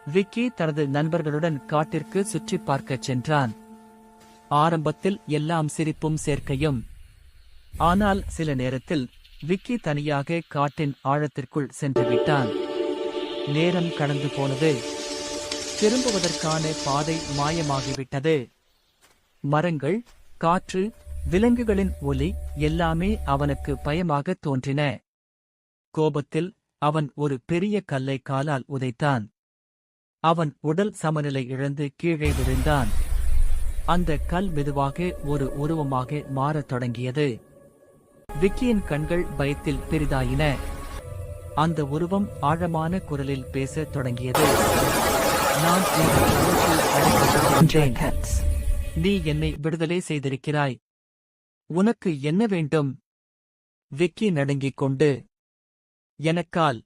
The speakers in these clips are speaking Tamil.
விக்கி தனது நண்பர்களுடன் காட்டிற்கு சுற்றி பார்க்கச் சென்றான். ஆரம்பத்தில் எல்லாம் சிரிப்பும் சேர்க்கையும். ஆனால் சில நேரத்தில் விக்கி தனியாக காட்டின் ஆழத்திற்குள் சென்று விட்டான். நேரம் கடந்து போனது. திரும்புவதற்கான பாதை மாயமாகிவிட்டது. மரங்கள், காற்று, விலங்குகளின் ஒலி எல்லாமே அவனுக்கு பயமாக தோன்றின. கோபத்தில் அவன் ஒரு பெரிய கல்லை காலால் உதைத்தான். அவன் உடல் சமநிலை இழந்து கீழே விழுந்தான். அந்த கல் மெதுவாக ஒரு உருவமாக மாறத் தொடங்கியது. விக்கியின் கண்கள் பயத்தில் பெரிதாயின. அந்த உருவம் ஆழமான குரலில் பேசத் தொடங்கியது. நான் நீ என்னை விடுதலை செய்திருக்கிறாய். உனக்கு என்ன வேண்டும்? விக்கி நடுங்கிக் கொண்டு, எனக்கால்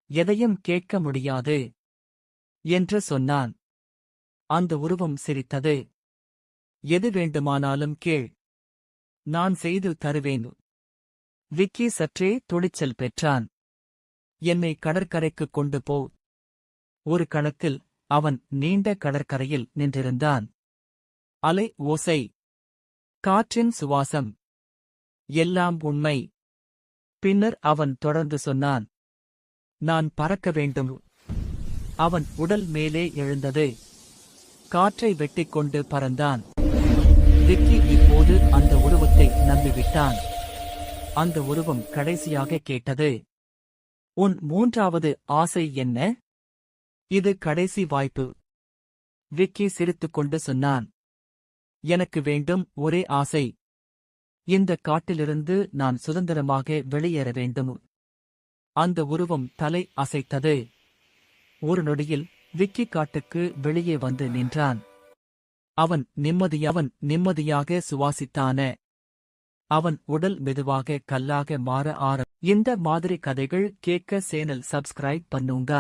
எதையும் கேட்க முடியாது என்று சொன்னான். அந்த உருவம் சிரித்தது. எது வேண்டுமானாலும் கேள், நான் செய்து தருவேன். விக்கி சற்றே துணிச்சல் பெற்றான். என்னை கடற்கரைக்கு கொண்டு போ. ஒரு கணத்தில் அவன் நீண்ட கடற்கரையில் நின்றிருந்தான். அலை ஓசை, காற்றின் சுவாசம், எல்லாம் உண்மை. பின்னர் அவன் தொடர்ந்து சொன்னான், நான் பறக்க வேண்டும். அவன் உடல் மேலே எழுந்தது. காற்றை வெட்டிக்கொண்டு பறந்தான். விக்கி இப்போது அந்த உருவத்தை நம்பிவிட்டான். அந்த உருவம் கடைசியாக கேட்டது, உன் மூன்றாவது ஆசை என்ன? இது கடைசி வாய்ப்பு. விக்கி சிரித்துக்கொண்டு சொன்னான், எனக்கு வேண்டும் ஒரே ஆசை. இந்த காட்டிலிருந்து நான் சுதந்திரமாக வெளியேற வேண்டும். அந்த உருவம் தலை அசைத்தது. ஒரு நொடியில் விக்கி காட்டுக்கு வெளியே வந்து நின்றான். அவன் நிம்மதியாக சுவாசித்தான. அவன் உடல் மெதுவாக கல்லாக மாற இந்த மாதிரி கதைகள் கேட்க சேனல் சப்ஸ்கிரைப் பண்ணுங்க.